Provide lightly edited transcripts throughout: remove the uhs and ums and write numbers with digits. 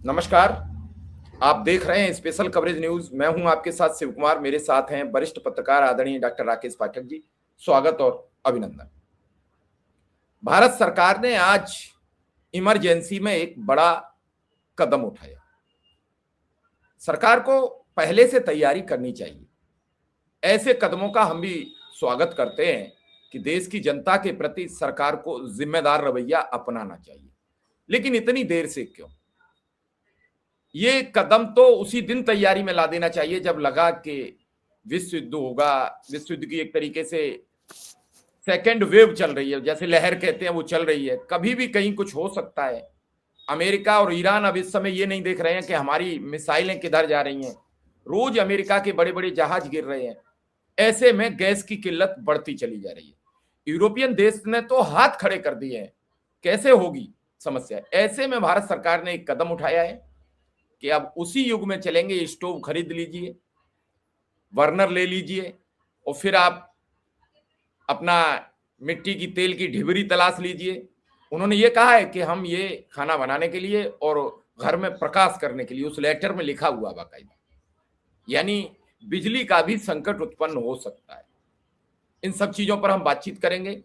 नमस्कार। आप देख रहे हैं स्पेशल कवरेज न्यूज। मैं हूं आपके साथ शिव कुमार। मेरे साथ हैं वरिष्ठ पत्रकार आदरणीय डॉक्टर राकेश पाठक जी। स्वागत और अभिनंदन। भारत सरकार ने आज इमरजेंसी में एक बड़ा कदम उठाया। सरकार को पहले से तैयारी करनी चाहिए। ऐसे कदमों का हम भी स्वागत करते हैं कि देश की जनता के प्रति सरकार को जिम्मेदार रवैया अपनाना चाहिए। लेकिन इतनी देर से क्यों? ये कदम तो उसी दिन तैयारी में ला देना चाहिए जब लगा कि विश्व युद्ध होगा। विश्व युद्ध की एक तरीके से सेकेंड वेव चल रही है, जैसे लहर कहते हैं, वो चल रही है। कभी भी कहीं कुछ हो सकता है। अमेरिका और ईरान अब इस समय ये नहीं देख रहे हैं कि हमारी मिसाइलें किधर जा रही हैं। रोज अमेरिका के बड़े बड़े जहाज गिर रहे हैं। ऐसे में गैस की किल्लत बढ़ती चली जा रही है। यूरोपियन देश ने तो हाथ खड़े कर दिए हैं। कैसे होगी समस्या? ऐसे में भारत सरकार ने एक कदम उठाया है कि अब उसी युग में चलेंगे। स्टोव खरीद लीजिए, बर्नर ले लीजिए और फिर आप अपना मिट्टी की तेल की ढिबरी तलाश लीजिए। उन्होंने ये कहा है कि हम ये खाना बनाने के लिए और घर में प्रकाश करने के लिए, उस लेटर में लिखा हुआ बाकायदा, यानी बिजली का भी संकट उत्पन्न हो सकता है। इन सब चीजों पर हम बातचीत करेंगे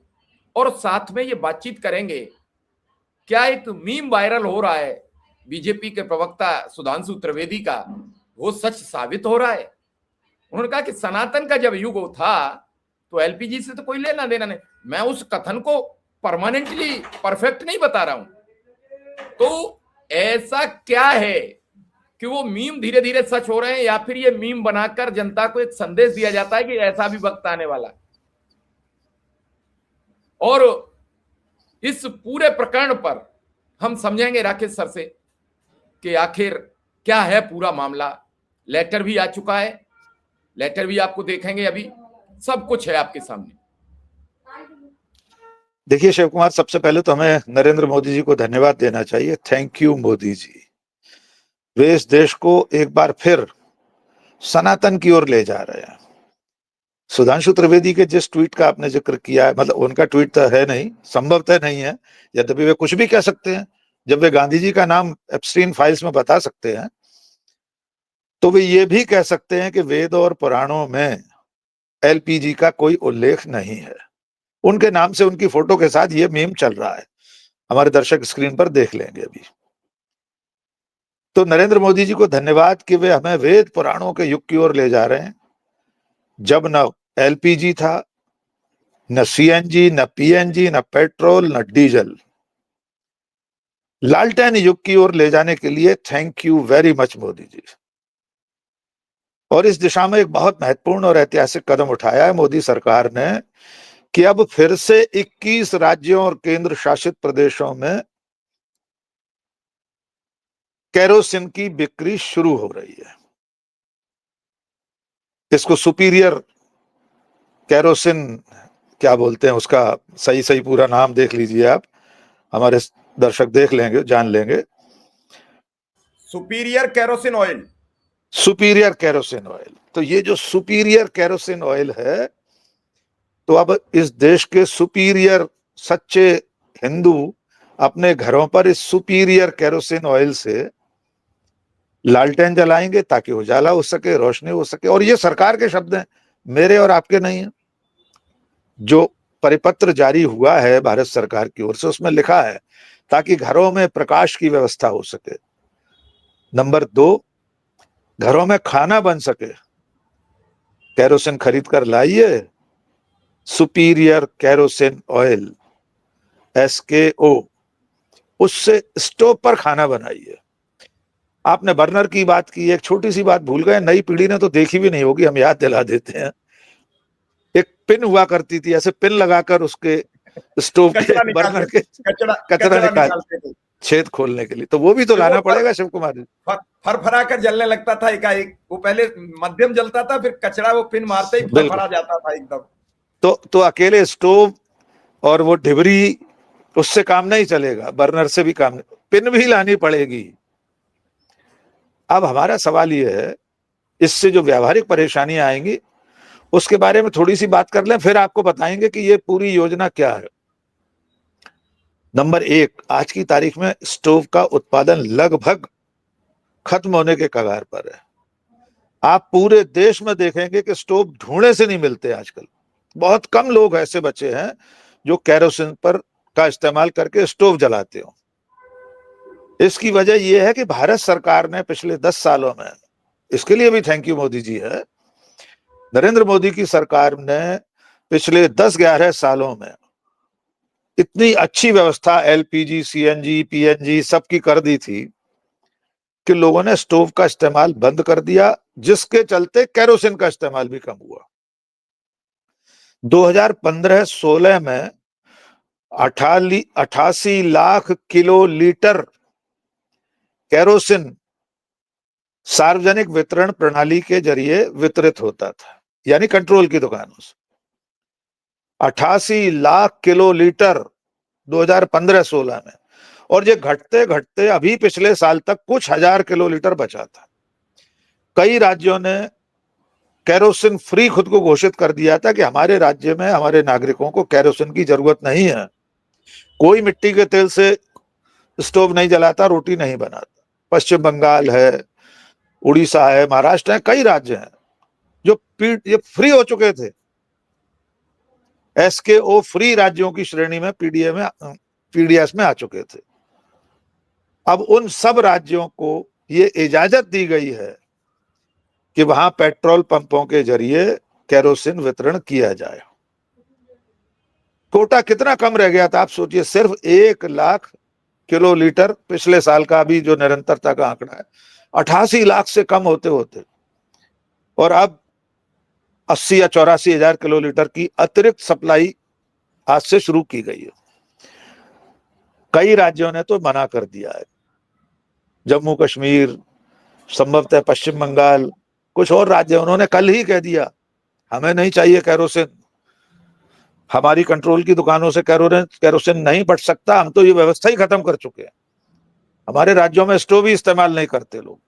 और साथ में ये बातचीत करेंगे, क्या एक मीम वायरल हो रहा है बीजेपी के प्रवक्ता सुधांशु त्रिवेदी का, वो सच साबित हो रहा है। उन्होंने कहा कि सनातन का जब युग था तो एलपीजी से तो कोई लेना देना नहीं। मैं उस कथन को परमानेंटली परफेक्ट नहीं बता रहा हूं। तो ऐसा क्या है कि वो मीम धीरे धीरे सच हो रहे हैं, या फिर ये मीम बनाकर जनता को एक संदेश दिया जाता है कि ऐसा भी वक्त आने वाला है। और इस पूरे प्रकरण पर हम समझेंगे राकेश सर से कि आखिर क्या है पूरा मामला। लेटर भी आ चुका है, लेटर भी आपको देखेंगे, अभी सब कुछ है आपके सामने। देखिए शिव कुमार, सबसे पहले तो हमें नरेंद्र मोदी जी को धन्यवाद देना चाहिए। Thank you Modi ji. वे इस देश को एक बार फिर सनातन की ओर ले जा रहे हैं। सुधांशु त्रिवेदी के जिस ट्वीट का आपने जिक्र किया है, मतलब उनका ट्वीट तो है नहीं, संभवतः नहीं है, यद्यपि वे कुछ भी कह सकते हैं। जब वे गांधी जी का नाम एप्स्टीन फाइल्स में बता सकते हैं तो वे ये भी कह सकते हैं कि वेद और पुराणों में एलपीजी का कोई उल्लेख नहीं है। उनके नाम से उनकी फोटो के साथ ये मीम चल रहा है, हमारे दर्शक स्क्रीन पर देख लेंगे अभी। तो नरेंद्र मोदी जी को धन्यवाद कि वे हमें वेद पुराणों के युग की ओर ले जा रहे हैं, जब न एलपीजी था, न सीएनजी, न पीएनजी, न पेट्रोल, न डीजल। लालटेन युग की ओर ले जाने के लिए thank you very much Modi ji. और इस दिशा में एक बहुत महत्वपूर्ण और ऐतिहासिक कदम उठाया है मोदी सरकार ने कि अब फिर से 21 राज्यों और केंद्र शासित प्रदेशों में केरोसिन की बिक्री शुरू हो रही है। इसको सुपीरियर केरोसिन क्या बोलते हैं, उसका सही सही पूरा नाम देख लीजिए आप, हमारे दर्शक देख लेंगे, जान लेंगे। Superior kerosene oil. Superior kerosene oil. तो ये जो सुपीरियर केरोसिन ऑयल है, तो अब इस देश के सुपीरियर सच्चे हिंदू अपने घरों पर इस सुपीरियर केरोसिन ऑयल से लालटेन जलाएंगे ताकि उजाला हो सके, रोशनी हो सके। और ये सरकार के शब्द हैं, मेरे और आपके नहीं है। जो परिपत्र जारी हुआ है भारत सरकार की ओर से, उसमें लिखा है ताकि घरों में प्रकाश की व्यवस्था हो सके। नंबर 2, घरों में खाना बन सके, केरोसिन खरीद कर लाइए, सुपीरियर केरोसिन ऑयल SKO, उससे स्टोव पर खाना बनाइए। आपने बर्नर की बात की, एक छोटी सी बात भूल गए, नई पीढ़ी ने तो देखी भी नहीं होगी, हम याद दिला देते हैं। एक पिन हुआ करती थी, ऐसे पिन लगाकर उसके स्टोव के बर्नर के कचरा निकाल छेद खोलने के लिए, तो वो भी तो लाना पड़ेगा शिव कुमार जी। फरफरा कर जलने लगता था एकाएक। वो पहले मध्यम जलता था, फिर कचरा वो पिन मारते ही फरफरा जाता था एकदम। तो अकेले स्टोव और वो ढिबरी उससे काम नहीं चलेगा, बर्नर से भी काम नहीं, पिन भी लानी पड़ेगी। अब हमारा सवाल ये है, इससे जो व्यावहारिक परेशानियां आएंगी उसके बारे में थोड़ी सी बात कर लें, फिर आपको बताएंगे कि ये पूरी योजना क्या है। नंबर 1, आज की तारीख में स्टोव का उत्पादन लगभग खत्म होने के कगार पर है। आप पूरे देश में देखेंगे कि स्टोव ढूंढने से नहीं मिलते आजकल। बहुत कम लोग ऐसे बचे हैं जो केरोसिन पर का इस्तेमाल करके स्टोव जलाते हो। इसकी वजह यह है कि भारत सरकार ने पिछले 10 सालों में, इसके लिए भी थैंक यू मोदी जी है, नरेंद्र मोदी की सरकार ने पिछले 10-11 सालों में इतनी अच्छी व्यवस्था एलपीजी, सीएनजी, पीएनजी सबकी कर दी थी कि लोगों ने स्टोव का इस्तेमाल बंद कर दिया, जिसके चलते केरोसिन का इस्तेमाल भी कम हुआ। 2015-16 में 88 लाख किलो लीटर केरोसिन सार्वजनिक वितरण प्रणाली के जरिए वितरित होता था, यानी कंट्रोल की दुकानों से 88 लाख किलो लीटर 2015-16 में। और ये घटते घटते अभी पिछले साल तक कुछ हजार किलो लीटर बचा था। कई राज्यों ने केरोसिन फ्री खुद को घोषित कर दिया था कि हमारे राज्य में हमारे नागरिकों को केरोसिन की जरूरत नहीं है। कोई मिट्टी के तेल से स्टोव नहीं जलाता, रोटी नहीं बनाता। पश्चिम बंगाल है, उड़ीसा है, महाराष्ट्र है, कई राज्य हैं जो ये फ्री हो चुके थे, एसकेओ फ्री राज्यों की श्रेणी में पीडीएस में आ चुके थे। अब उन सब राज्यों को ये इजाजत दी गई है कि वहां पेट्रोल पंपों के जरिए केरोसिन वितरण किया जाए। कोटा कितना कम रह गया था आप सोचिए, सिर्फ 1 लाख किलो लीटर पिछले साल का भी जो निरंतरता का आंकड़ा है, 88 लाख से कम होते होते, और अब 80 या 84 हजार किलो लीटर की अतिरिक्त सप्लाई आज से शुरू की गई है। कई राज्यों ने तो मना कर दिया है, जम्मू कश्मीर, संभवतः पश्चिम बंगाल, कुछ और राज्य, उन्होंने कल ही कह दिया हमें नहीं चाहिए केरोसिन, हमारी कंट्रोल की दुकानों से केरोसिन नहीं बच सकता, हम तो ये व्यवस्था ही खत्म कर चुके हैं, हमारे राज्यों में स्टोव ही इस्तेमाल नहीं करते लोग।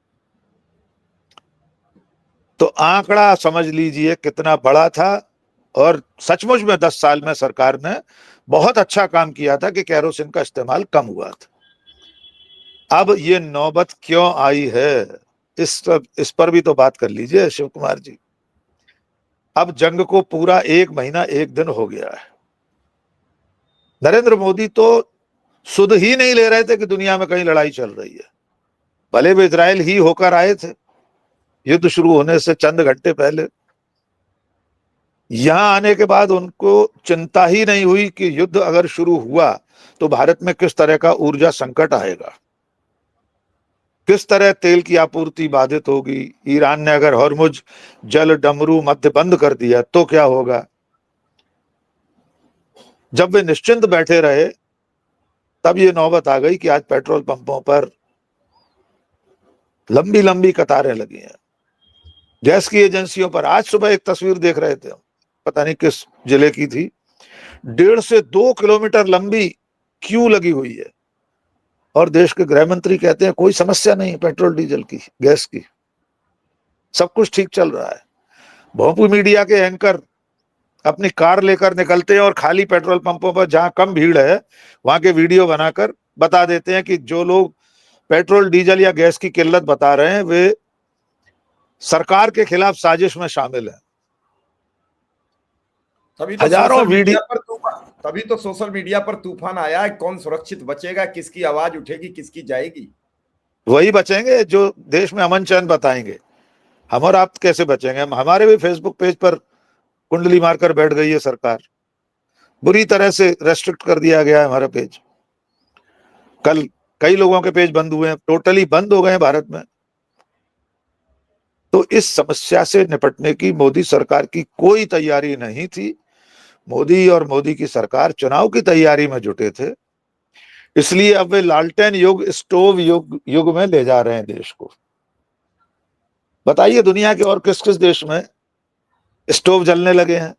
तो आंकड़ा समझ लीजिए कितना बड़ा था, और सचमुच में 10 साल में सरकार ने बहुत अच्छा काम किया था कि केरोसिन का इस्तेमाल कम हुआ था। अब ये नौबत क्यों आई है, इस पर भी तो बात कर लीजिए शिव कुमार जी। अब जंग को पूरा 1 महीना 1 दिन हो गया है। नरेंद्र मोदी तो सुध ही नहीं ले रहे थे कि दुनिया में कहीं लड़ाई चल रही है। भले वे इजराइल ही होकर आए थे युद्ध शुरू होने से चंद घंटे पहले, यहां आने के बाद उनको चिंता ही नहीं हुई कि युद्ध अगर शुरू हुआ तो भारत में किस तरह का ऊर्जा संकट आएगा, किस तरह तेल की आपूर्ति बाधित होगी। ईरान ने अगर हॉर्मुज जल डमरू मध्य बंद कर दिया तो क्या होगा। जब वे निश्चिंत बैठे रहे, तब ये नौबत आ गई कि आज पेट्रोल पंपों पर लंबी लंबी कतारें लगी हैं। गैस की एजेंसियों पर आज सुबह एक तस्वीर देख रहे थे, पता नहीं किस जिले की थी, 1.5 से 2 किलोमीटर लंबी क्यू लगी हुई है, और देश के गृह मंत्री कहते हैं कोई समस्या नहीं पेट्रोल डीजल की, गैस की, सब कुछ ठीक चल रहा है। भोंपू मीडिया के एंकर अपनी कार लेकर निकलते हैं और खाली पेट्रोल पंपों पर जहां कम भीड़ है वहां के वीडियो बनाकर बता देते हैं कि जो लोग पेट्रोल डीजल या गैस की किल्लत बता रहे हैं वे सरकार के खिलाफ साजिश में शामिल हैं। हजारों वीडियो, तभी तो सोशल मीडिया पर तूफान आया है। कौन सुरक्षित बचेगा, किसकी आवाज उठेगी, किसकी जाएगी? वही बचेंगे जो देश में अमन चैन बताएंगे। हम और आप कैसे बचेंगे? हमारे भी फेसबुक पेज पर कुंडली मारकर बैठ गई है सरकार, बुरी तरह से रेस्ट्रिक्ट कर दिया गया है हमारा पेज। कल कई लोगों के पेज बंद हुए हैं, टोटली बंद हो गए हैं भारत में। तो इस समस्या से निपटने की मोदी सरकार की कोई तैयारी नहीं थी। मोदी और मोदी की सरकार चुनाव की तैयारी में जुटे थे, इसलिए अब वे लालटेन युग, स्टोव युग में ले जा रहे हैं देश को। बताइए दुनिया के और किस किस देश में स्टोव जलने लगे हैं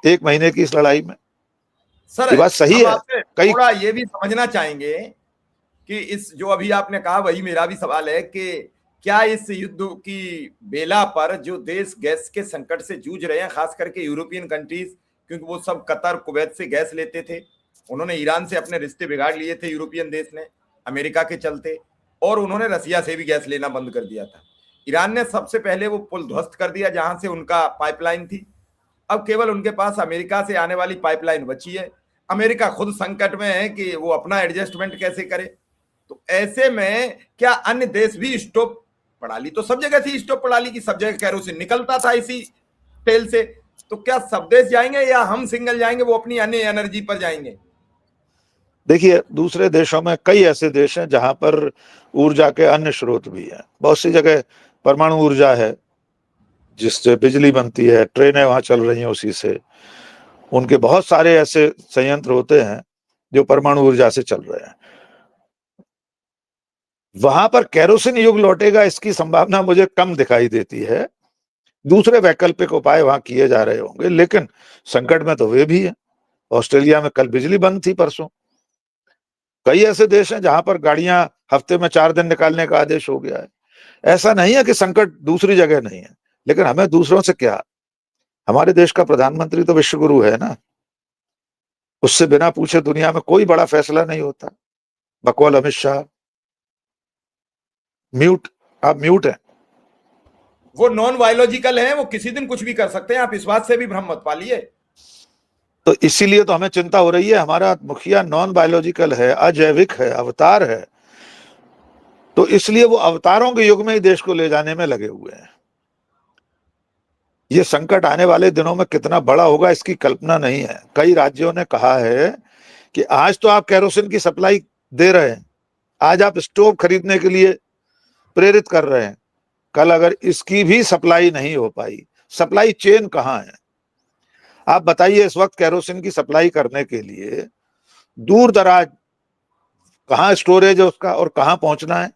1 महीने की इस लड़ाई में? सर ये बात सही है। कई थोड़ा ये भी समझना चाहेंगे कि इस जो अभी आपने कहा, वही मेरा भी सवाल है कि क्या इस युद्ध की बेला पर जो देश गैस के संकट से जूझ रहे हैं, खास करके यूरोपियन कंट्रीज, क्योंकि वो सब कतर कुवैत से गैस लेते थे, उन्होंने ईरान से अपने रिश्ते बिगाड़ लिए थे यूरोपियन देश ने अमेरिका के चलते, और उन्होंने रसिया से भी गैस लेना बंद कर दिया था। ईरान ने सबसे पहले वो पुल ध्वस्त कर दिया जहां से उनका पाइपलाइन थी। अब केवल उनके पास अमेरिका से आने वाली पाइपलाइन बची है। अमेरिका खुद संकट में है कि वो अपना एडजस्टमेंट कैसे करे। तो ऐसे में क्या अन्य देश भी स्टोव प्रणाली, तो सब जगह थी स्टोव प्रणाली की, सब जगह कैरोसिन निकलता था इसी तेल से, तो क्या सब देश जाएंगे या हम सिंगल जाएंगे, वो अपनी अन्य एनर्जी पर जाएंगे? देखिए, दूसरे देशों में कई ऐसे देश हैं जहां पर ऊर्जा के अन्य स्रोत भी हैं। बहुत सी जगह परमाणु ऊर्जा है जिससे बिजली बनती है, ट्रेनें वहां चल रही हैं उसी से। उनके बहुत सारे ऐसे संयंत्र होते हैं जो परमाणु ऊर्जा से चल रहे हैं। वहां पर केरोसिन युग लौटेगा इसकी संभावना मुझे कम दिखाई देती है। दूसरे वैकल्पिक उपाय वहां किए जा रहे होंगे, लेकिन संकट में तो वे भी हैं। ऑस्ट्रेलिया में कल बिजली बंद थी, परसों। कई ऐसे देश हैं जहां पर गाड़ियां हफ्ते में 4 दिन निकालने का आदेश हो गया है। ऐसा नहीं है कि संकट दूसरी जगह नहीं है, लेकिन हमें दूसरों से क्या। हमारे देश का प्रधानमंत्री तो विश्व गुरु है ना, उससे बिना पूछे दुनिया में कोई बड़ा फैसला नहीं होता। बकौल अमित शाह। म्यूट, आप म्यूट हैं। वो नॉन बायोलॉजिकल है, वो किसी दिन कुछ भी कर सकते हैं, आप इस बात से भी भ्रम मत पालिए। तो इसीलिए तो हमें चिंता हो रही है। हमारा मुखिया नॉन बायोलॉजिकल है, अजैविक है, अवतार है। तो इसलिए वो अवतारों के युग में ही देश को ले जाने में लगे हुए हैं। ये संकट आने वाले दिनों में कितना बड़ा होगा इसकी कल्पना नहीं है। कई राज्यों ने कहा है कि आज तो आप केरोसिन की सप्लाई दे रहे हैं, आज आप स्टोव खरीदने के लिए प्रेरित कर रहे हैं, कल अगर इसकी भी सप्लाई नहीं हो पाई, सप्लाई चेन कहां है? आप बताइए, इस वक्त केरोसिन की सप्लाई करने के लिए दूर दराज कहां स्टोरेज है उसका और कहां पहुंचना है।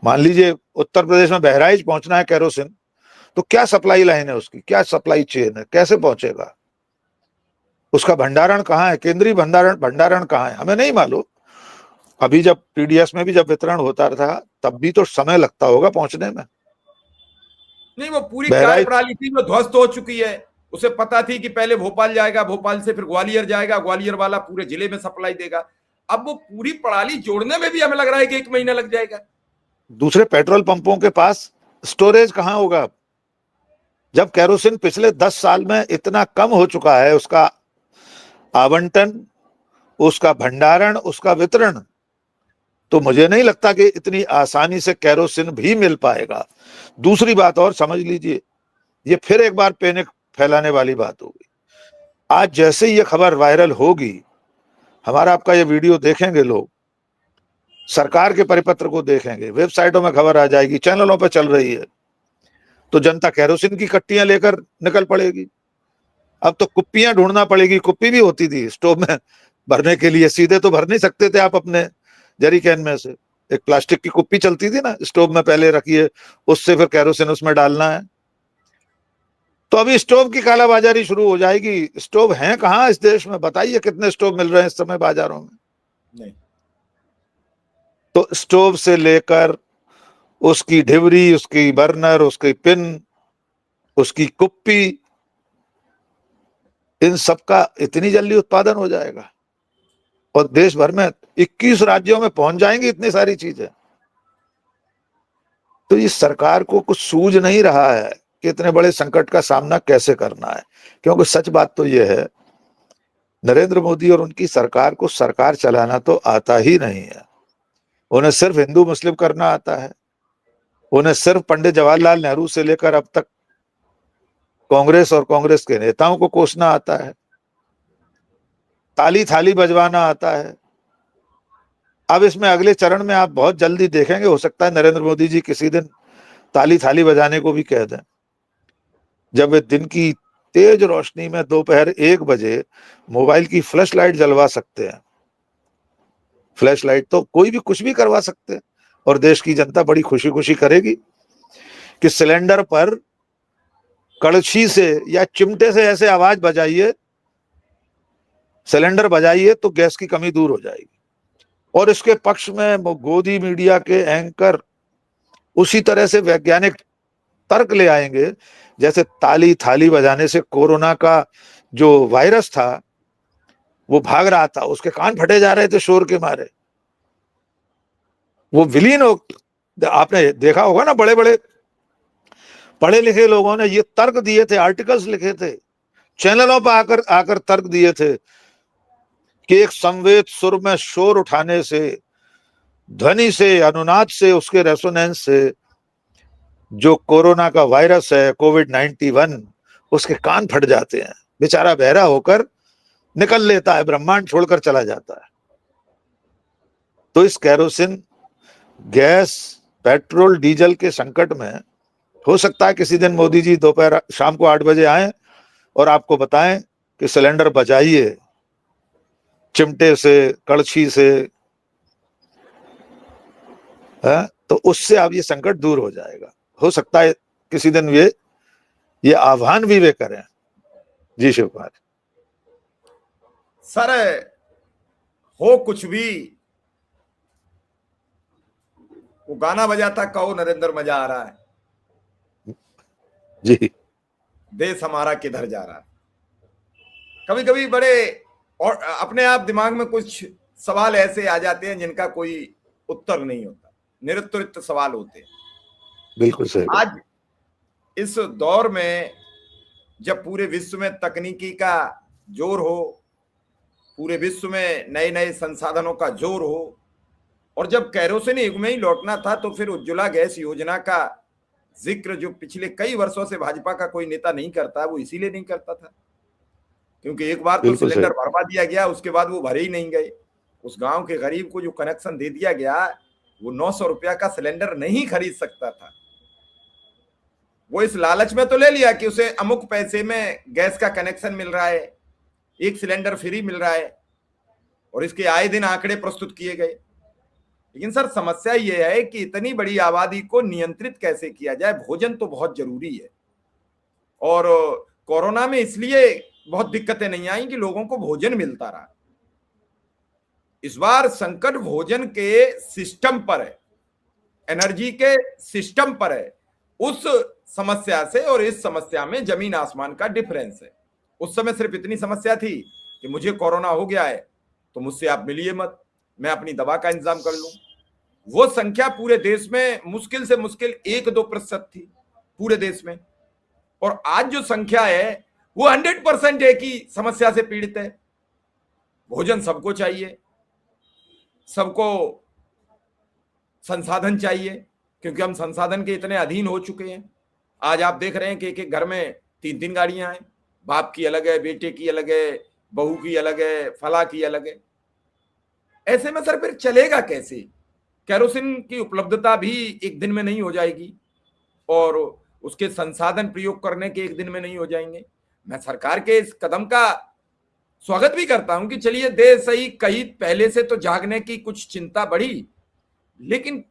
मान लीजिए उत्तर प्रदेश में बहराइच पहुंचना है केरोसिन, तो क्या सप्लाई लाइन है उसकी, क्या सप्लाई चेन है, कैसे पहुंचेगा? उसका भंडारण कहाँ है, केंद्रीय भंडारण भंडारण कहाँ है, हमें नहीं मालूम। अभी जब पीडीएस में भी जब वितरण होता था तब भी तो समय लगता होगा पहुंचने में। नहीं, वो पूरी कार्य बहराइच, प्रणाली थी, वो ध्वस्त हो चुकी है। उसे पता थी कि पहले भोपाल जाएगा, भोपाल से फिर ग्वालियर जाएगा, ग्वालियर वाला पूरे जिले में सप्लाई देगा। अब वो पूरी प्रणाली जोड़ने में भी हमें लग रहा है कि 1 महीना लग जाएगा। दूसरे पेट्रोल पंपों के पास स्टोरेज कहाँ होगा? जब केरोसिन पिछले 10 साल में इतना कम हो चुका है, उसका आवंटन, उसका भंडारण, उसका वितरण, तो मुझे नहीं लगता कि इतनी आसानी से केरोसिन भी मिल पाएगा। दूसरी बात और समझ लीजिए, ये फिर एक बार पैनिक फैलाने वाली बात होगी। आज जैसे ही ये खबर वायरल होगी, हमारा आपका ये वीडियो देखेंगे लोग, सरकार के परिपत्र को देखेंगे, वेबसाइटों में खबर आ जाएगी, चैनलों पर चल रही है, तो जनता केरोसिन की कट्टियां लेकर निकल पड़ेगी। अब तो कुप्पियां ढूंढना पड़ेगी। कुप्पी भी होती थी स्टोव में भरने के लिए, सीधे तो भर नहीं सकते थे आप अपने जरी कैन में से। एक प्लास्टिक की कुप्पी चलती थी ना स्टोव में, पहले रखिए, उससे फिर केरोसिन उसमें डालना है। तो अभी स्टोव की कालाबाजारी शुरू हो जाएगी। स्टोव हैं कहाँ इस देश में? बताइए कितने स्टोव मिल रहे हैं इस समय बाजारों में? नहीं, तो स्टोव से लेकर उसकी ढिवरी, उसकी बर्नर, उसकी पिन, उसकी कुप्पी, इन सब का इतनी जल्दी उत्पादन हो जाएगा और देश भर में 21 राज्यों में पहुंच जाएंगी इतनी सारी चीजें। तो इस सरकार को कुछ सूझ नहीं रहा है कि इतने बड़े संकट का सामना कैसे करना है। क्योंकि सच बात तो यह है, नरेंद्र मोदी और उनकी सरकार को सरकार चलाना तो आता ही नहीं है। उन्हें सिर्फ हिंदू मुस्लिम करना आता है। उन्हें सिर्फ पंडित जवाहरलाल नेहरू से लेकर अब तक कांग्रेस और कांग्रेस के नेताओं को कोसना आता है। ताली थाली बजवाना आता है। अब इसमें अगले चरण में आप बहुत जल्दी देखेंगे, हो सकता है नरेंद्र मोदी जी किसी दिन ताली थाली बजाने को भी कह दें, जब वे दिन की तेज रोशनी में दोपहर 1 बजे मोबाइल की फ्लैश लाइट जलवा सकते हैं। फ्लैश लाइट तो कोई भी कुछ भी करवा सकते हैं और देश की जनता बड़ी खुशी खुशी करेगी कि सिलेंडर पर कड़छी से या चिमटे से ऐसे आवाज बजाइए, सिलेंडर बजाइए तो गैस की कमी दूर हो जाएगी। और इसके पक्ष में गोदी मीडिया के एंकर उसी तरह से वैज्ञानिक तर्क ले आएंगे, जैसे ताली थाली बजाने से कोरोना का जो वायरस था वो भाग रहा था, उसके कान फटे जा रहे थे शोर के मारे। वो विलीन हो। आपने देखा होगा ना, बड़े बड़े पढ़े लिखे लोगों ने ये तर्क दिए थे, आर्टिकल्स लिखे थे, चैनलों पर आकर आकर तर्क दिए थे कि एक संवेद सुर में शोर उठाने से, ध्वनि से, अनुनाद से, उसके रेसोनेंस से जो कोरोना का वायरस है, कोविड-19, उसके कान फट जाते हैं, बेचारा बहरा होकर निकल लेता है, ब्रह्मांड छोड़कर चला जाता है। तो इस कैरोसिन, गैस, पेट्रोल, डीजल के संकट में हो सकता है किसी दिन मोदी जी दोपहर शाम को 8 बजे आए और आपको बताएं कि सिलेंडर बचाइए, चिमटे से, कड़छी से, है? तो उससे अब ये संकट दूर हो जाएगा। हो सकता है किसी दिन ये आह्वान भी वे करें। जी शिव कुमार। सर, हो कुछ भी, वो गाना बजा था, कहो नरेंद्र मजा आ रहा है, जी। देश हमारा किधर जा रहा है। कभी कभी बड़े और अपने आप दिमाग में कुछ सवाल ऐसे आ जाते हैं जिनका कोई उत्तर नहीं होता, निरुत्तरित सवाल होते हैं। बिल्कुल सही। आज इस दौर में जब पूरे विश्व में तकनीकी का जोर हो, पूरे विश्व में नए नए संसाधनों का जोर हो, और जब कैरोसिन युग में ही लौटना था, तो फिर उज्ज्वला गैस योजना का जिक्र जो पिछले कई वर्षों से भाजपा का कोई नेता नहीं करता, वो इसीलिए नहीं करता था क्योंकि एक बार तो बिल्कुल सही। सिलेंडर भरवा दिया गया, उसके बाद वो भरे ही नहीं गए। उस गांव के गरीब को जो कनेक्शन दे दिया गया, वो 900 रुपया का सिलेंडर नहीं खरीद सकता था। वो इस लालच में तो ले लिया कि उसे अमुक पैसे में गैस का कनेक्शन मिल रहा है, एक सिलेंडर फ्री मिल रहा है, और इसके आए दिन आंकड़े प्रस्तुत किए गए। लेकिन सर, समस्या यह है कि इतनी बड़ी आबादी को नियंत्रित कैसे किया जाए। भोजन तो बहुत जरूरी है, और कोरोना में इसलिए बहुत दिक्कतें नहीं आई कि लोगों को भोजन मिलता रहा। इस बार संकट भोजन के सिस्टम पर है, एनर्जी के सिस्टम पर है। उस समस्या से और इस समस्या में जमीन आसमान का डिफरेंस है। उस समय सिर्फ इतनी समस्या थी कि मुझे कोरोना हो गया है तो मुझसे आप मिलिए मत, मैं अपनी दवा का इंतजाम कर लूं। वो संख्या पूरे देश में मुश्किल से मुश्किल 1-2% थी पूरे देश में, और आज जो संख्या है वो 100% एक ही समस्या से पीड़ित है। भोजन सबको चाहिए, सबको संसाधन चाहिए, क्योंकि हम संसाधन के इतने अधीन हो चुके हैं। आज आप देख रहे हैं कि एक एक घर में 3-3 गाड़ियां हैं, बाप की अलग है, बेटे की अलग है, बहू की अलग है, फला की अलग है। ऐसे में सर फिर चलेगा कैसे? कैरोसिन की उपलब्धता भी एक दिन में नहीं हो जाएगी, और उसके संसाधन प्रयोग करने के एक दिन में नहीं हो जाएंगे। मैं सरकार के इस कदम का स्वागत भी करता हूं कि चलिए देर सही कहीं पहले से तो जागने की कुछ चिंता बढ़ी, लेकिन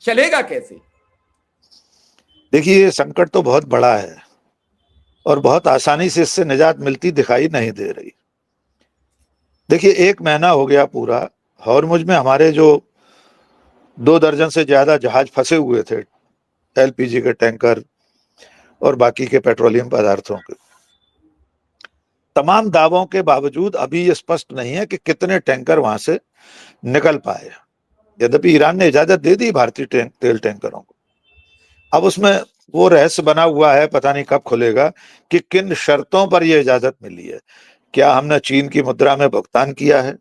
चलेगा कैसे? देखिए, ये संकट तो बहुत बड़ा है और बहुत आसानी से इससे निजात मिलती दिखाई नहीं दे रही। देखिए, 1 महीना हो गया पूरा, हॉर्मुज में हमारे जो 2 दर्जन से ज्यादा जहाज फंसे हुए थे, एलपीजी के टैंकर और बाकी के पेट्रोलियम पदार्थों के, तमाम दावों के बावजूद अभी ये स्पष्ट नहीं है कि कितने टैंकर वहां से निकल पाए। यद्यपि ईरान ने इजाजत दे दी भारतीय तेल टैंकरों को। अब उसमें वो रहस्य बना हुआ है, पता नहीं कब खुलेगा कि किन शर्तों पर यह इजाजत मिली है। क्या हमने चीन की मुद्रा में भुगतान किया है?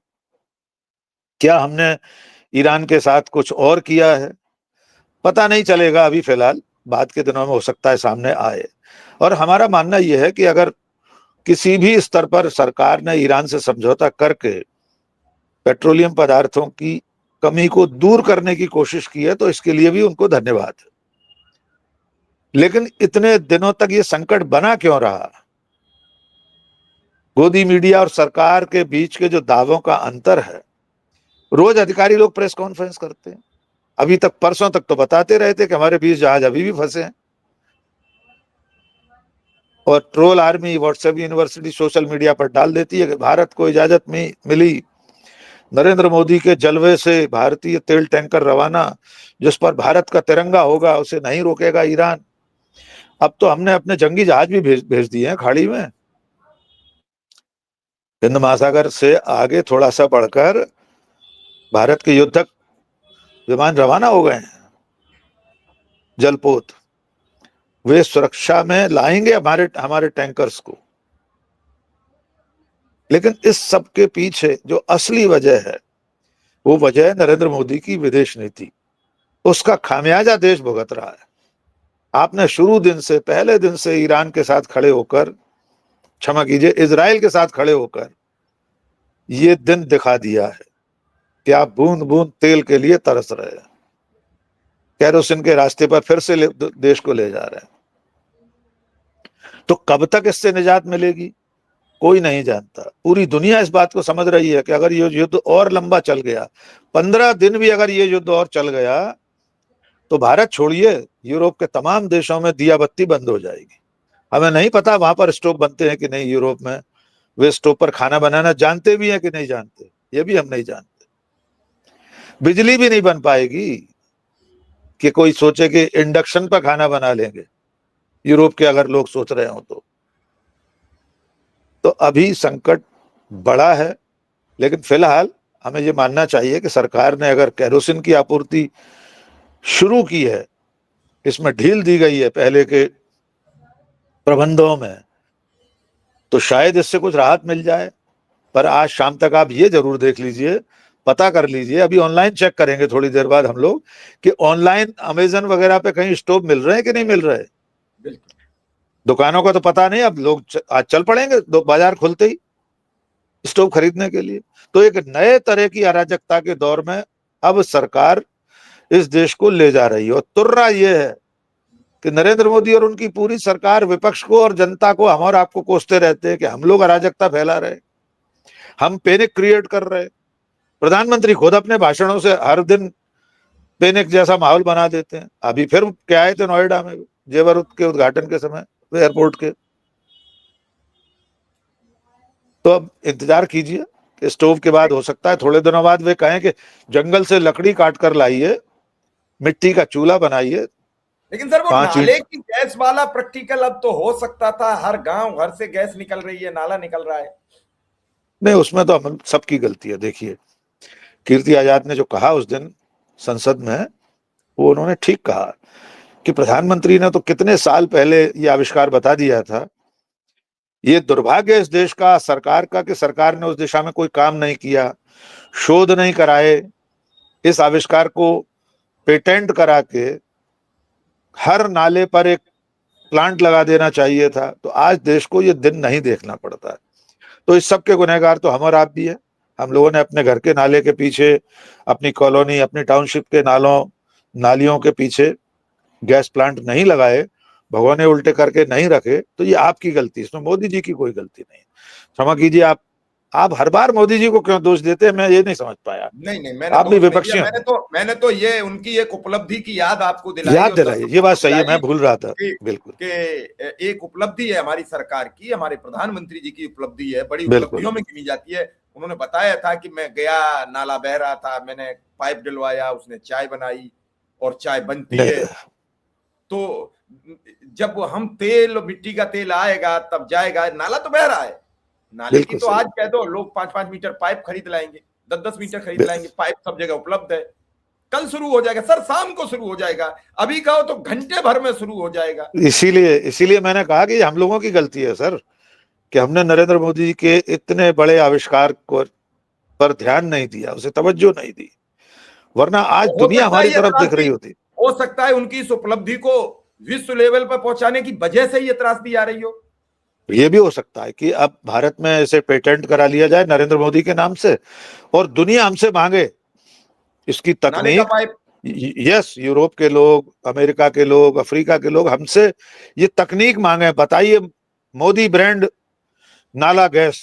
क्या हमने ईरान के साथ कुछ और किया है? पता नहीं चलेगा अभी, फिलहाल बाद के दिनों में हो सकता है सामने आए। और हमारा मानना यह है कि अगर किसी भी स्तर पर सरकार ने ईरान से समझौता करके पेट्रोलियम पदार्थों की कमी को दूर करने की कोशिश की है तो इसके लिए भी उनको धन्यवाद। लेकिन इतने दिनों तक ये संकट बना क्यों रहा? गोदी मीडिया और सरकार के बीच के जो दावों का अंतर है, रोज अधिकारी लोग प्रेस कॉन्फ्रेंस करते हैं, अभी तक परसों तक तो बताते रहे थे कि हमारे 20 जहाज अभी भी फंसे हैं, और troll army WhatsApp university social media पर डाल देती है कि भारत को इजाजत मिली, नरेंद्र मोदी के जलवे से भारतीय तेल टैंकर रवाना, जिस पर भारत का तिरंगा होगा उसे नहीं रोकेगा ईरान। अब तो हमने अपने जंगी जहाज भी भेज दिए हैं खाड़ी में। हिंद महासागर से आगे थोड़ा सा बढ़कर भारत के युद्धक विमान रवाना हो गए हैं, जलपोत, वे सुरक्षा में लाएंगे हमारे हमारे टैंकर्स को। लेकिन इस सब के पीछे जो असली वजह है, वो वजह है नरेंद्र मोदी की विदेश नीति। उसका खामियाजा देश भुगत रहा है। आपने शुरू दिन से, पहले दिन से ईरान के साथ खड़े होकर, क्षमा कीजिए, इजराइल के साथ खड़े होकर ये दिन दिखा दिया है कि आप बूंद बूंद तेल के लिए तरस रहे हैं। केरोसिन के रास्ते पर फिर से देश को ले जा रहे हैं। तो कब तक इससे निजात मिलेगी, कोई नहीं जानता। पूरी दुनिया इस बात को समझ रही है कि अगर ये युद्ध और लंबा चल गया, 15 दिन भी अगर ये युद्ध और चल गया, तो भारत छोड़िए, यूरोप के तमाम देशों में दिया बत्ती बंद हो जाएगी। हमें नहीं पता वहां पर स्टोव बनते हैं कि नहीं यूरोप में, वे स्टोव पर खाना बनाना जानते भी हैं कि नहीं जानते, ये भी हम नहीं जानते। बिजली भी नहीं बन पाएगी कि कोई सोचे कि इंडक्शन पर खाना बना लेंगे, यूरोप के अगर लोग सोच रहे हो तो अभी संकट बड़ा है। लेकिन फिलहाल हमें ये मानना चाहिए कि सरकार ने अगर केरोसिन की आपूर्ति शुरू की है, इसमें ढील दी गई है पहले के प्रबंधों में, तो शायद इससे कुछ राहत मिल जाए। पर आज शाम तक आप ये जरूर देख लीजिए, पता कर लीजिए, अभी ऑनलाइन चेक करेंगे थोड़ी देर बाद हम लोग, कि ऑनलाइन अमेजन वगैरह पे कहीं स्टोव मिल रहे हैं कि नहीं मिल रहे। दुकानों का तो पता नहीं, अब लोग आज चल पड़ेंगे बाजार खुलते ही स्टोव खरीदने के लिए। तो एक नए तरह की अराजकता के दौर में अब सरकार इस देश को ले जा रही है। और तुर्रा ये है कि नरेंद्र मोदी और उनकी पूरी सरकार विपक्ष को और जनता को, हम और आपको कोसते रहते हैं कि हम लोग अराजकता फैला रहे, हम पैनिक क्रिएट कर रहे। प्रधानमंत्री खुद अपने भाषणों से हर दिन पैनिक जैसा माहौल बना देते हैं। अभी फिर क्या आए थे नोएडा में जेवर के उद्घाटन के समय एयरपोर्ट के। तो अब इंतजार कीजिए कि स्टोव के बाद हो सकता है थोड़े दिनों बाद वे कहें कि जंगल से लकड़ी काट कर लाइए, मिट्टी का चूल्हा बनाइए। लेकिन सर वो नाले की गैस वाला प्रैक्टिकल अब तो हो सकता था, हर गांव घर से गैस निकल रही है, नाला निकल रहा है। नहीं, उसमें तो हम सबकी गलती है। देखिए, कीर्ति आजाद ने जो कहा उस दिन संसद में, वो उन्होंने ठीक कहा कि प्रधानमंत्री ने तो कितने साल पहले ये आविष्कार बता दिया था। ये दुर्भाग्य इस देश का, सरकार का, कि सरकार ने उस दिशा में कोई काम नहीं किया, शोध नहीं कराए, इस आविष्कार को पेटेंट करा के हर नाले पर एक प्लांट लगा देना चाहिए था। तो आज देश को ये दिन नहीं देखना पड़ता है। तो इस सब के गुनहगार तो हम और आप भी है। हम लोगों ने अपने घर के नाले के पीछे, अपनी कॉलोनी, अपनी टाउनशिप के नालियों के पीछे गैस प्लांट नहीं लगाए, भगोने उल्टे करके नहीं रखे, तो ये आपकी गलती, इसमें मोदी जी की कोई गलती नहीं। क्षमा कीजिए, आप हर बार मोदी जी को क्यों दोष देते हैं, मैं ये नहीं समझ पाया। नहीं, आप भी विपक्षी हैं। मैंने तो ये उनकी एक उपलब्धि की याद आपको दिलाई, याद दिलाई, ये बात सही है, मैं भूल रहा था। बिल्कुल, कि एक उपलब्धि है हमारी सरकार की, हमारे प्रधानमंत्री जी की उपलब्धि है, बड़ी उपलब्धियों में गिनी जाती है। उन्होंने बताया था कि मैं गया, नाला बह रहा था, मैंने पाइप डलवाया, उसने चाय बनाई और चाय बनती है। तो जब हम तेल, मिट्टी का तेल आएगा तब जाएगा, नाला तो बह रहा है। नाले की तो आज कह दो लोग 5-5 मीटर पाइप खरीद लाएंगे, 10-10 मीटर खरीद लाएंगे, पाइप सब जगह उपलब्ध है। कल शुरू हो जाएगा सर, शाम को शुरू हो जाएगा, अभी कहो तो घंटे भर में शुरू हो जाएगा। इसीलिए मैंने कहा कि हम लोगों की गलती है सर, कि हमने नरेंद्र मोदी जी के इतने बड़े आविष्कार पर ध्यान नहीं दिया, उसे तवज्जो नहीं दी, वरना आज दुनिया हमारी तरफ देख रही होती। हो सकता है उनकी इस उपलब्धि को विश्व लेवल पर पहुंचाने की वजह से ये त्रासदी आ रही हो। ये भी हो सकता है कि अब भारत में इसे पेटेंट करा लिया जाए नरेंद्र मोदी के नाम से, और दुनिया हमसे मांगे इसकी तकनीक। यस, यूरोप के लोग, अमेरिका के लोग, अफ्रीका के लोग हमसे ये तकनीक मांगे, बताइए मोदी ब्रांड नाला गैस।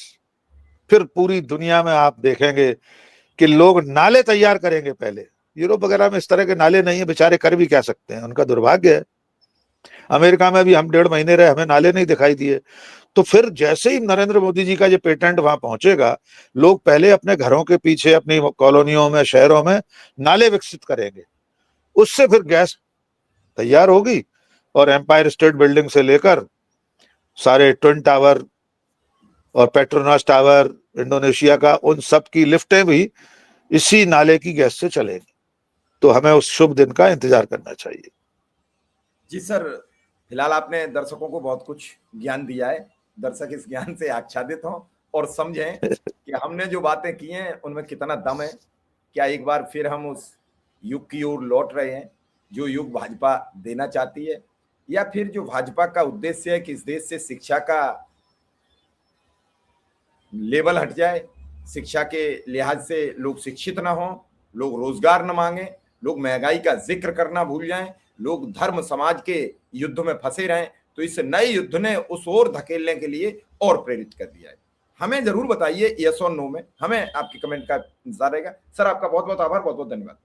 फिर पूरी दुनिया में आप देखेंगे कि लोग नाले तैयार करेंगे। पहले यूरोप वगैरह में इस तरह के नाले नहीं है, बेचारे कर भी क्या सकते हैं, उनका दुर्भाग्य है। अमेरिका में भी हम 1.5 महीने रहे, हमें नाले नहीं दिखाई दिए। तो फिर जैसे ही नरेंद्र मोदी जी का ये पेटेंट वहां पहुंचेगा, लोग पहले अपने घरों के पीछे, अपनी कॉलोनियों में, शहरों में नाले विकसित करेंगे, उससे फिर गैस तैयार होगी। और एम्पायर स्टेट बिल्डिंग से लेकर सारे ट्विन टावर और पेट्रोनास टावर इंडोनेशिया का, उन सब की लिफ्टें भी इसी नाले की गैस से चलेगी। तो हमें उस शुभ दिन का इंतजार करना चाहिए। जी सर, फिलहाल आपने दर्शकों को बहुत कुछ ज्ञान दिया है। दर्शक इस ज्ञान से आच्छादित हों और समझें कि हमने जो बातें की हैं उनमें कितना दम है। क्या एक बार फिर हम उस युग की ओर लौट रहे हैं जो युग भाजपा देना चाहती है, या फिर जो भाजपा का उद्देश्य है कि इस देश से शिक्षा का लेवल हट जाए, शिक्षा के लिहाज से लोग शिक्षित ना हों, लोग रोजगार न मांगे, लोग महंगाई का जिक्र करना भूल जाएं, लोग धर्म समाज के युद्ध में फंसे रहें। तो इस नए युद्ध ने उस ओर धकेलने के लिए और प्रेरित कर दिया है। हमें जरूर बताइए यस और नो में, हमें आपके कमेंट का इंतजार रहेगा। सर आपका बहुत बहुत आभार, बहुत बहुत धन्यवाद।